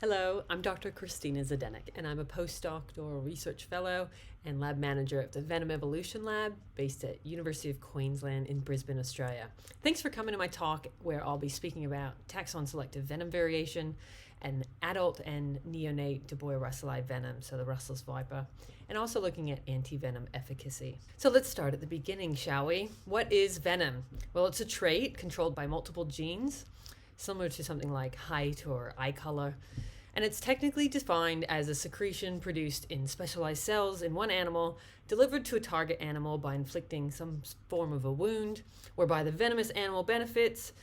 Hello, I'm Dr. Christina Zdenek, and I'm a postdoctoral research fellow and lab manager at the Venom Evolution Lab based at University of Queensland in Brisbane, Australia. Thanks for coming to my talk where I'll be speaking about Taxon-selective venom variation and adult and neonate Daboia russelii venom, so the Russell's viper, and also looking at antivenom efficacy. So let's start at the beginning, shall we? What is venom? Well, it's a trait controlled by multiple genes, similar to something like height or eye color. And it's technically defined as a secretion produced in specialized cells in one animal, delivered to a target animal by inflicting some form of a wound, whereby the venomous animal benefits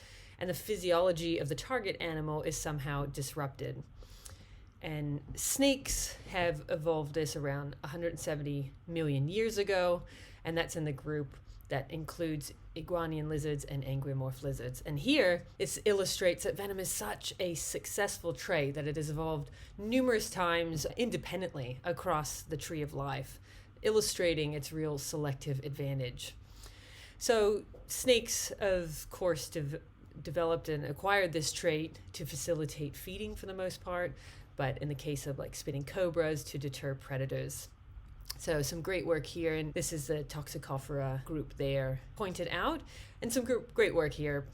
and the physiology of the target animal is somehow disrupted. And snakes have evolved this around 170 million years ago, and that's in the group that includes iguanian lizards and angiomorph lizards. And here, it illustrates that venom is such a successful trait that it has evolved numerous times independently across the tree of life, illustrating its real selective advantage. So snakes, of course, developed and acquired this trait to facilitate feeding for the most part, but in the case of like spitting cobras, to deter predators. So some great work here, and this is the Toxicon group there pointed out, and some great work here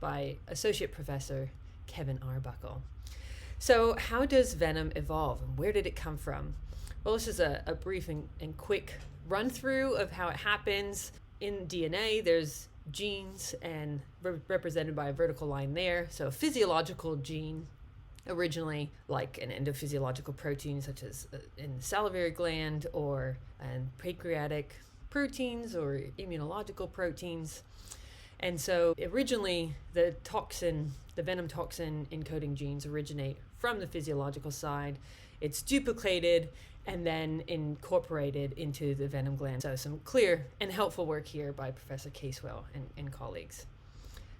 by Associate Professor Kevin Arbuckle. So how does venom evolve, and where did it come from? Well, this is a brief and quick run through of how it happens. In DNA, there's genes, and represented by a vertical line there. So a physiological gene, originally like an endophysiological protein such as in the salivary gland or pancreatic proteins or immunological proteins. And so originally the venom toxin encoding genes originate from the physiological side. It's duplicated and then incorporated into the venom gland. So some clear and helpful work here by Professor Casewell and colleagues.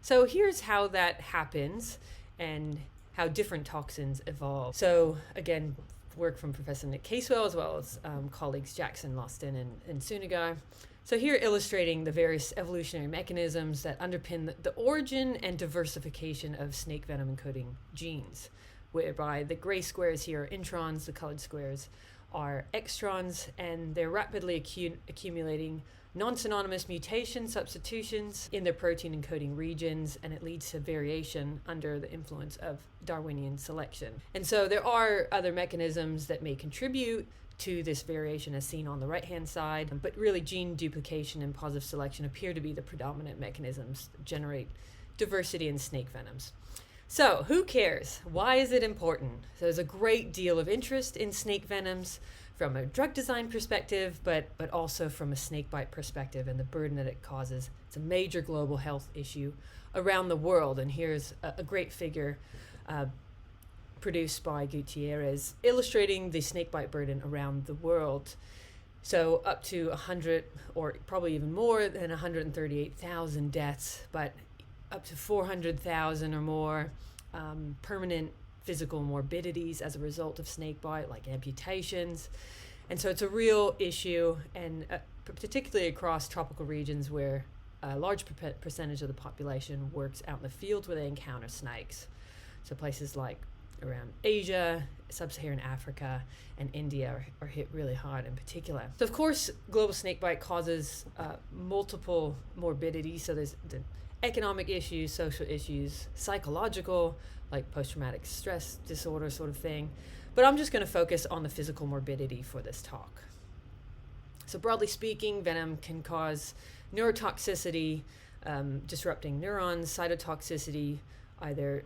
So here's how that happens and how different toxins evolve. So again, work from Professor Nick Casewell as well as colleagues Jackson, Loston, and Sunigar. So here illustrating the various evolutionary mechanisms that underpin the origin and diversification of snake venom encoding genes, whereby the gray squares here are introns, the colored squares are extrons, and they're rapidly accumulating non-synonymous mutation substitutions in their protein encoding regions, and it leads to variation under the influence of Darwinian selection. And so there are other mechanisms that may contribute to this variation as seen on the right-hand side, but really gene duplication and positive selection appear to be the predominant mechanisms that generate diversity in snake venoms. So who cares? Why is it important? So there's a great deal of interest in snake venoms from a drug design perspective, but also from a snakebite perspective and the burden that it causes. It's a major global health issue around the world. And here's a great figure produced by Gutierrez illustrating the snakebite burden around the world. So up to 100, or probably even more than 138,000 deaths, but up to 400,000 or more permanent physical morbidities as a result of snakebite, like amputations. And so it's a real issue, and particularly across tropical regions where a large percentage of the population works out in the fields where they encounter snakes. So places like around Asia, sub-Saharan Africa, and India are hit really hard in particular. So of course, global snakebite causes multiple morbidities. So there's the economic issues, social issues, psychological, like post-traumatic stress disorder sort of thing. But I'm just going to focus on the physical morbidity for this talk. So broadly speaking, venom can cause neurotoxicity, disrupting neurons, cytotoxicity, either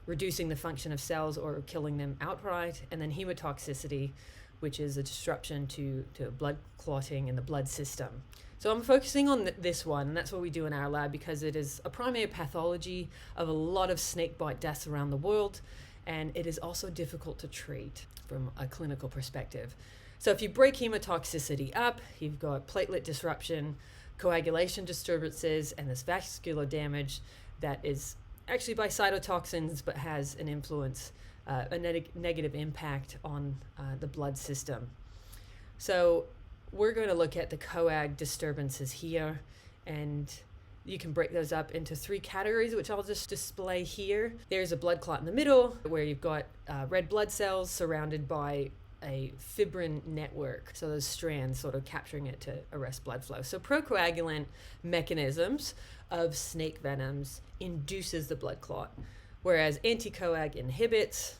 reducing the function of cells or killing them outright, and then hemotoxicity, which is a disruption to blood clotting in the blood system. So I'm focusing on this one, and that's what we do in our lab because it is a primary pathology of a lot of snakebite deaths around the world, and it is also difficult to treat from a clinical perspective. So if you break hemotoxicity up, you've got platelet disruption, coagulation disturbances, and this vascular damage that is actually by cytotoxins but has an influence, a negative impact on the blood system. So we're going to look at the coag disturbances here, and You can break those up into 3 categories, which I'll just display here. There's a blood clot in the middle, where you've got red blood cells surrounded by a fibrin network, so those strands sort of capturing it to arrest blood flow. So procoagulant mechanisms of snake venoms induces the blood clot, whereas anticoag inhibits.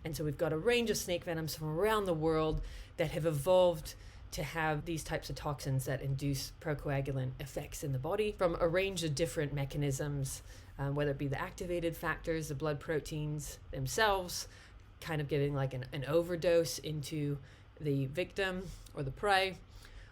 And so we've got a range of snake venoms from around the world that have evolved to have these types of toxins that induce procoagulant effects in the body from a range of different mechanisms, whether it be the activated factors, the blood proteins themselves, kind of giving like an overdose into the victim or the prey,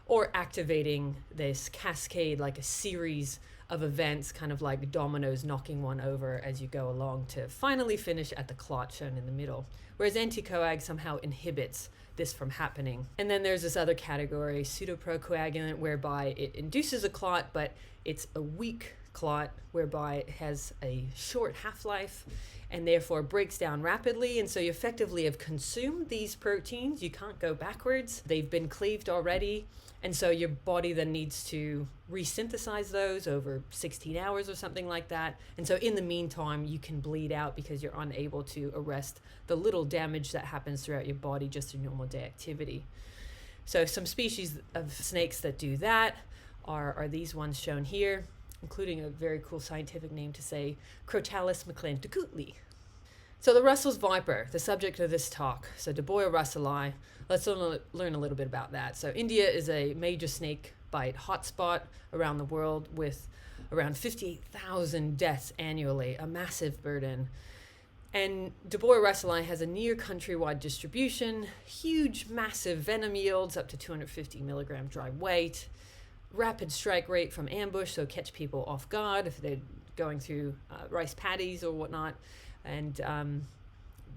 or activating this cascade, like a series of events, kind of like dominoes knocking one over as you go along to finally finish at the clot shown in the middle. Whereas anticoag somehow inhibits this from happening. And then there's this other category, pseudoprocoagulant, whereby it induces a clot, but it's a weak clot, whereby it has a short half-life and therefore breaks down rapidly. And so you effectively have consumed these proteins. You can't go backwards. They've been cleaved already. And so your body then needs to resynthesize those over 16 hours or something like that. And so in the meantime, you can bleed out because you're unable to arrest the little damage that happens throughout your body just through normal day activity. So some species of snakes that do that are these ones shown here, including a very cool scientific name to say Crotalus mclantacutli. So the Russell's viper, the subject of this talk. So Daboia russelii. Let's learn a little bit about that. So India is a major snake bite hotspot around the world with around 58,000 deaths annually, a massive burden. And Daboia russelii has a near countrywide distribution, huge, massive venom yields up to 250 milligram dry weight, rapid strike rate from ambush, so catch people off guard if they're going through rice paddies or whatnot, and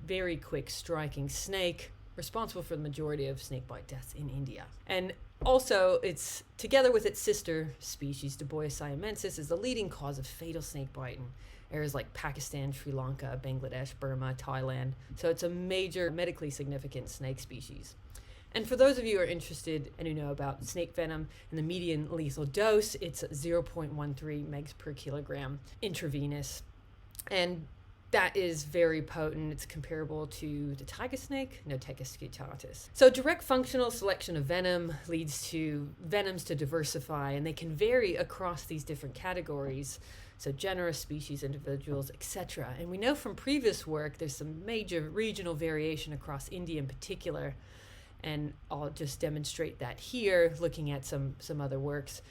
very quick striking snake, responsible for the majority of snakebite deaths in India. And also, it's together with its sister species, Daboia siamensis, is the leading cause of fatal snakebite in areas like Pakistan, Sri Lanka, Bangladesh, Burma, Thailand. So it's a major medically significant snake species. And for those of you who are interested and who know about snake venom and the median lethal dose, it's 0.13 megs per kilogram intravenous. And that is very potent. It's comparable to the tiger snake, Notechis scutatus. So direct functional selection of venom leads to venoms to diversify, and they can vary across these different categories. So genera, species, individuals, etc. And we know from previous work there's some major regional variation across India in particular. And I'll just demonstrate that here, looking at some other works.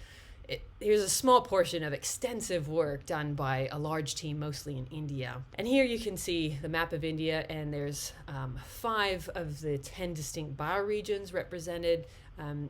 Here's a small portion of extensive work done by a large team, mostly in India. And here you can see the map of India, and there's 5 of the 10 distinct bioregions represented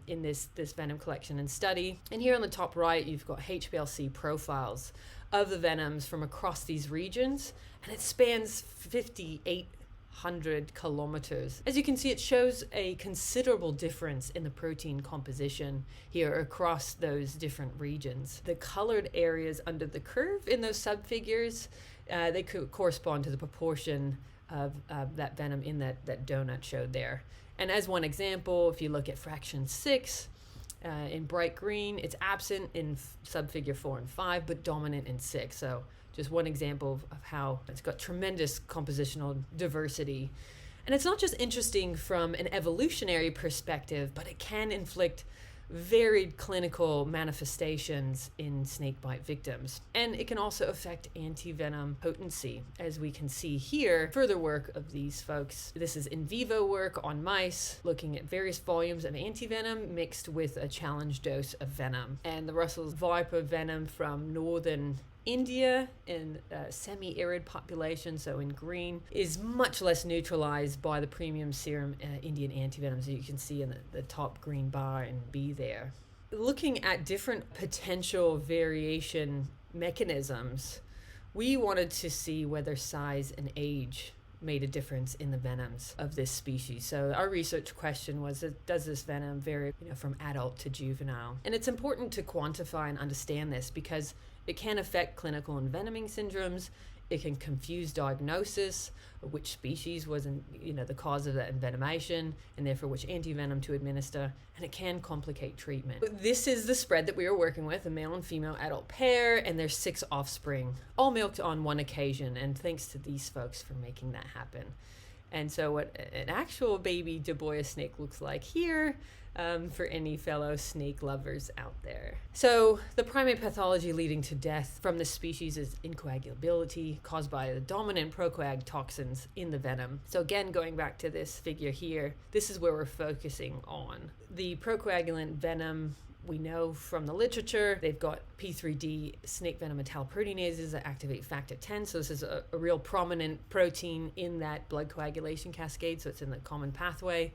in this venom collection and study. And here on the top right, you've got HPLC profiles of the venoms from across these regions, and it spans 5,800 kilometers. As you can see, it shows a considerable difference in the protein composition here across those different regions. The colored areas under the curve in those subfigures, they could correspond to the proportion of that venom in that donut showed there. And as one example, if you look at fraction 6, in bright green, it's absent in subfigure 4 and 5, but dominant in 6. So just one example of how it's got tremendous compositional diversity. And it's not just interesting from an evolutionary perspective, but it can inflict varied clinical manifestations in snakebite victims. And it can also affect antivenom potency, as we can see here. Further work of these folks. This is in vivo work on mice, looking at various volumes of antivenom mixed with a challenge dose of venom. And the Russell's viper venom from northern India in a semi-arid population, so in green, is much less neutralized by the premium serum Indian antivenoms that you can see in the top green bar in B there. Looking at different potential variation mechanisms, we wanted to see whether size and age made a difference in the venoms of this species. So our research question was, does this venom vary from adult to juvenile? And it's important to quantify and understand this because it can affect clinical envenoming syndromes. It can confuse diagnosis of which species was the cause of that envenomation, and therefore which antivenom to administer, and it can complicate treatment. This is the spread that we are working with, a male and female adult pair, and there's 6 offspring, all milked on one occasion, and thanks to these folks for making that happen. And so what an actual baby Daboia snake looks like here, for any fellow snake lovers out there. So the primary pathology leading to death from this species is incoagulability caused by the dominant procoag toxins in the venom. So again, going back to this figure here, this is where we're focusing on. The procoagulant venom, we know from the literature, they've got P3D snake venom metalloproteinases that activate factor 10. So this is a real prominent protein in that blood coagulation cascade. So it's in the common pathway.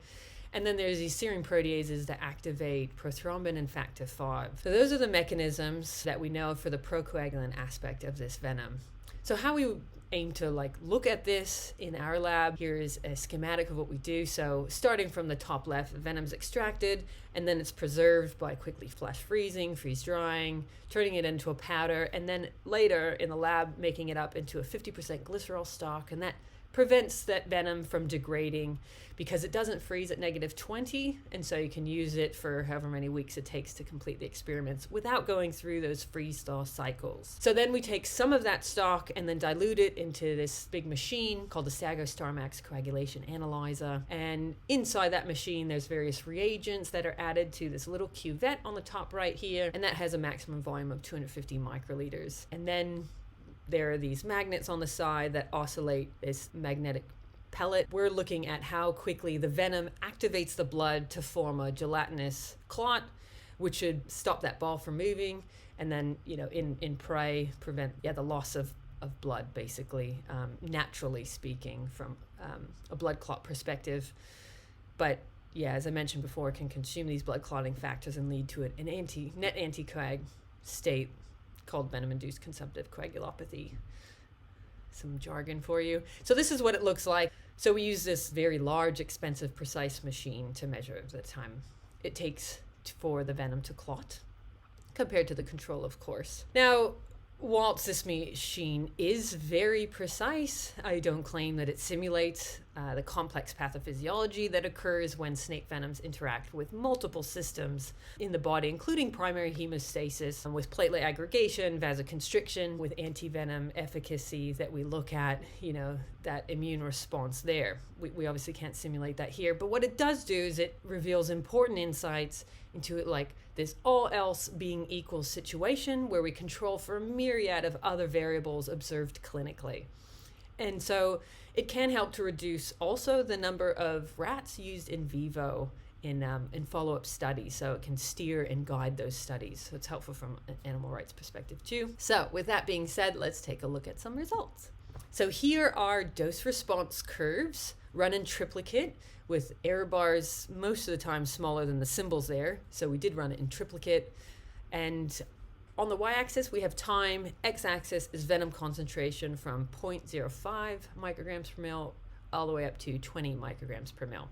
And then there's these serine proteases that activate prothrombin and factor 5. So those are the mechanisms that we know for the procoagulant aspect of this venom. So how we aim to look at this in our lab, here is a schematic of what we do. So starting from the top left, venom's extracted, and then it's preserved by quickly flash freezing, freeze drying, turning it into a powder, and then later in the lab making it up into a 50% glycerol stock, and that prevents that venom from degrading because it doesn't freeze at -20, and so you can use it for however many weeks it takes to complete the experiments without going through those freeze-thaw cycles. So then we take some of that stock and then dilute it into this big machine called the Sago StarMax coagulation analyzer, and inside that machine there's various reagents that are added to this little cuvette on the top right here, and that has a maximum volume of 250 microliters. And then there are these magnets on the side that oscillate this magnetic pellet. We're looking at how quickly the venom activates the blood to form a gelatinous clot, which should stop that ball from moving, and then, in prey, prevent the loss of blood, basically, naturally speaking, from a blood clot perspective. But as I mentioned before, it can consume these blood clotting factors and lead to an net anticoag state called venom-induced consumptive coagulopathy. Some jargon for you. So this is what it looks like. So we use this very large, expensive, precise machine to measure the time it takes for the venom to clot, compared to the control, of course. Now, whilst this machine is very precise, I don't claim that it simulates the complex pathophysiology that occurs when snake venoms interact with multiple systems in the body, including primary hemostasis, with platelet aggregation, vasoconstriction, with antivenom efficacy that we look at, that immune response there. We obviously can't simulate that here, but what it does do is it reveals important insights into this all else being equal situation where we control for a myriad of other variables observed clinically. And so it can help to reduce also the number of rats used in vivo in follow-up studies. So it can steer and guide those studies. So it's helpful from an animal rights perspective too. So with that being said, let's take a look at some results. So here are dose response curves run in triplicate with error bars most of the time smaller than the symbols there. So we did run it in triplicate. And on the y-axis, we have time. X-axis is venom concentration from 0.05 micrograms per mil all the way up to 20 micrograms per mil.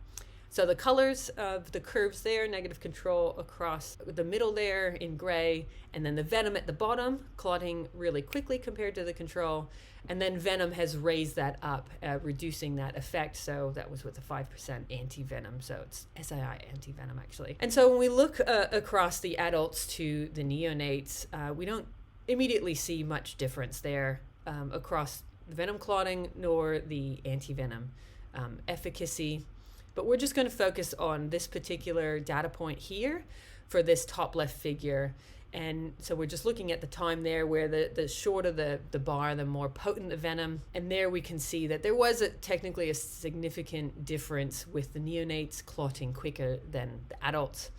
So the colors of the curves there, negative control across the middle there in gray, and then the venom at the bottom, clotting really quickly compared to the control. And then venom has raised that up, reducing that effect. So that was with a 5% antivenom. So it's SII antivenom, actually. And so when we look across the adults to the neonates, we don't immediately see much difference there across the venom clotting nor the antivenom efficacy. But we're just going to focus on this particular data point here for this top left figure. And so we're just looking at the time there where the shorter the bar, the more potent the venom. And there we can see that there was technically a significant difference with the neonates clotting quicker than the adults.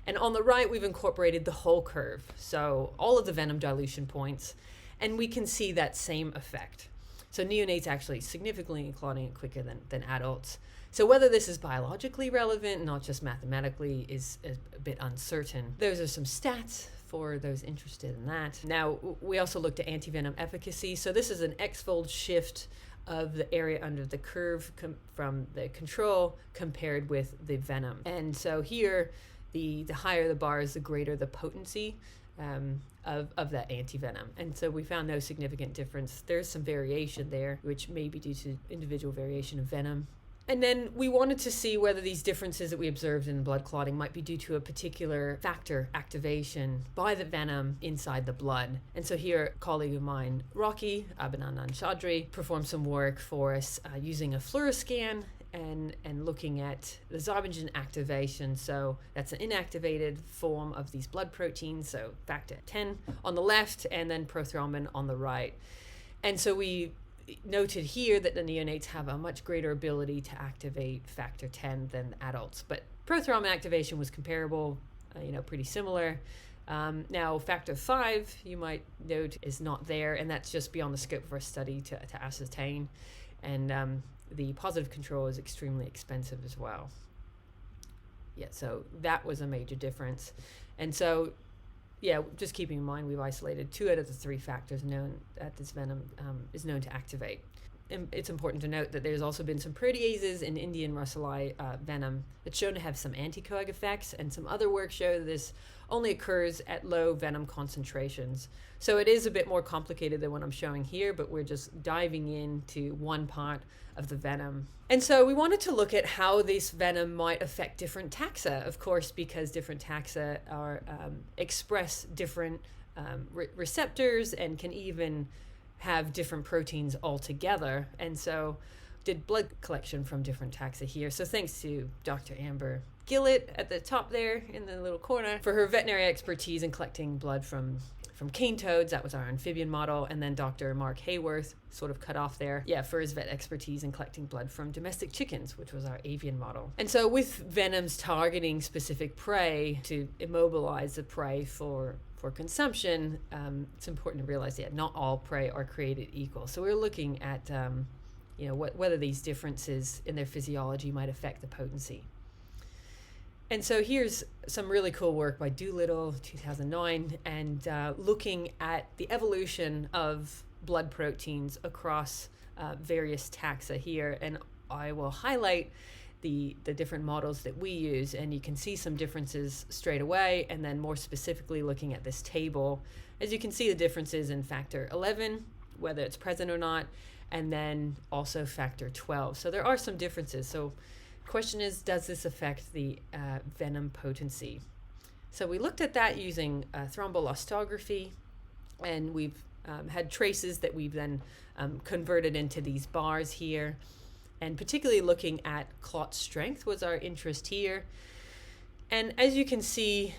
And on the right, we've incorporated the whole curve. So all of the venom dilution points, and we can see that same effect. So neonates actually significantly clotting it quicker than adults. So whether this is biologically relevant, not just mathematically, is a bit uncertain. Those are some stats for those interested in that. Now, we also looked at antivenom efficacy. So this is an X-fold shift of the area under the curve from the control compared with the venom. And so here, the higher the bars, the greater the potency of that antivenom. And so we found no significant difference. There's some variation there, which may be due to individual variation of venom. And then we wanted to see whether these differences that we observed in blood clotting might be due to a particular factor activation by the venom inside the blood. And so here, a colleague of mine, Rocky Abhinandan Chowdhury, performed some work for us using a fluoroscan and looking at the zymogen activation. So that's an inactivated form of these blood proteins, so factor 10 on the left and then prothrombin on the right. And so we noted here that the neonates have a much greater ability to activate factor 10 than adults, but prothrombin activation was comparable, pretty similar. Now factor 5, you might note, is not there, and that's just beyond the scope of our study to ascertain. And the positive control is extremely expensive as well. Yeah, so that was a major difference. And so, just keeping in mind, we've isolated 2 out of the 3 factors known that this venom is known to activate. And it's important to note that there's also been some proteases in Indian russelii venom that's shown to have some anticoag effects, and some other work show that this only occurs at low venom concentrations. So it is a bit more complicated than what I'm showing here, but we're just diving into one part of the venom. And so we wanted to look at how this venom might affect different taxa, of course, because different taxa are express different receptors and can even have different proteins altogether. And so did blood collection from different taxa here. So thanks to Dr. Amber Gillett at the top there in the little corner for her veterinary expertise in collecting blood from cane toads. That was our amphibian model. And then Dr. Mark Hayworth, sort of cut off there, for his vet expertise in collecting blood from domestic chickens, which was our avian model. And so with venoms targeting specific prey to immobilize the prey for consumption, it's important to realize that not all prey are created equal. So we're looking at whether these differences in their physiology might affect the potency. And so here's some really cool work by Doolittle, 2009, and looking at the evolution of blood proteins across various taxa here. And I will highlight the different models that we use, and you can see some differences straight away. And then more specifically looking at this table, as you can see the differences in factor 11, whether it's present or not, and then also factor 12. So there are some differences. So question is, does this affect the venom potency? So we looked at that using thrombolostography, and we've had traces that we've then converted into these bars here. And particularly looking at clot strength was our interest here. And as you can see,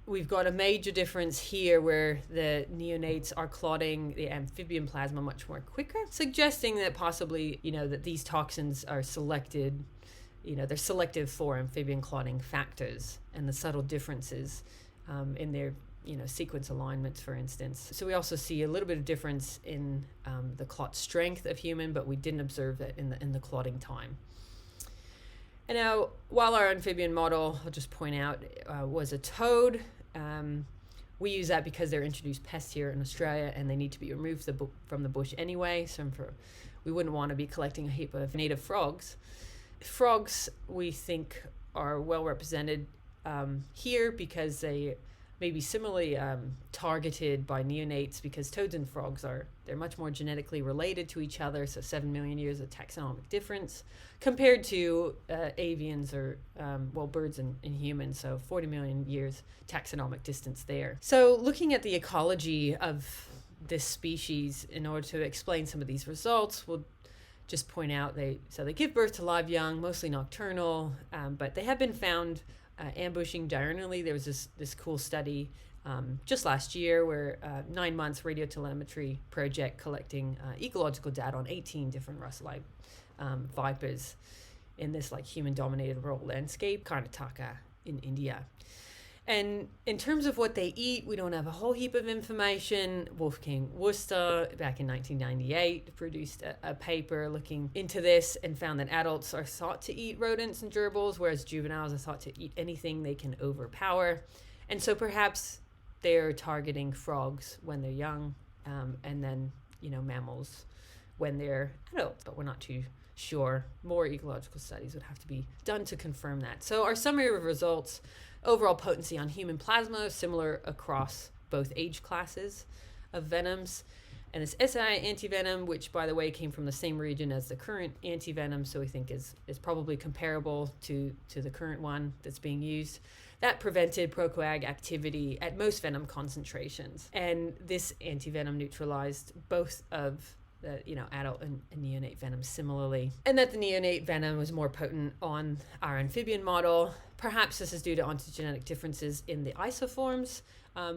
we've got a major difference here where the neonates are clotting the amphibian plasma much more quicker, suggesting that possibly, that these toxins are selected, they're selective for amphibian clotting factors, and the subtle differences in their sequence alignments, for instance. So we also see a little bit of difference in the clot strength of human, but we didn't observe that in the clotting time. And now, while our amphibian model, I'll just point out, was a toad, we use that because they're introduced pests here in Australia and they need to be removed from the bush anyway. So we wouldn't want to be collecting a heap of native frogs. Frogs, we think, are well represented here because they may be similarly targeted by neonates, because toads and frogs they're much more genetically related to each other, so 7 million years of taxonomic difference compared to avians or birds and humans, so 40 million years taxonomic distance there. So looking at the ecology of this species in order to explain some of these results, we'll just point out they give birth to live young, mostly nocturnal, but they have been found ambushing diurnally. There was this cool study just last year where 9 months radiotelemetry project collecting ecological data on 18 different russelii vipers in this human-dominated rural landscape, Karnataka in India. And in terms of what they eat, we don't have a whole heap of information. Wolfgang Worster, back in 1998, produced a paper looking into this and found that adults are thought to eat rodents and gerbils, whereas juveniles are thought to eat anything they can overpower. And so perhaps they're targeting frogs when they're young, and then, mammals when they're adults, but we're not too sure. More ecological studies would have to be done to confirm that. So our summary of results: overall potency on human plasma, similar across both age classes of venoms. And this SI antivenom, which by the way came from the same region as the current antivenom, so we think is probably comparable to the current one that's being used, that prevented procoag activity at most venom concentrations. And this antivenom neutralized both of the adult and neonate venom similarly. And that the neonate venom was more potent on our amphibian model. Perhaps this is due to ontogenetic differences in the isoforms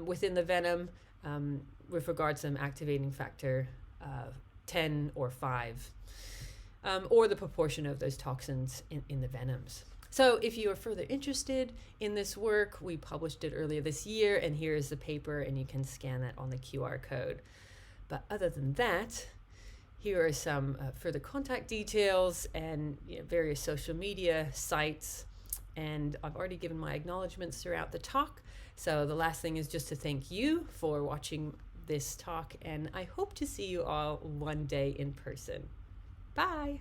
within the venom, with regards to them activating factor 10 or 5, or the proportion of those toxins in the venoms. So if you are further interested in this work, we published it earlier this year, and here is the paper, and you can scan that on the QR code. But other than that, here are some further contact details and various social media sites. And I've already given my acknowledgements throughout the talk. So the last thing is just to thank you for watching this talk, and I hope to see you all one day in person. Bye.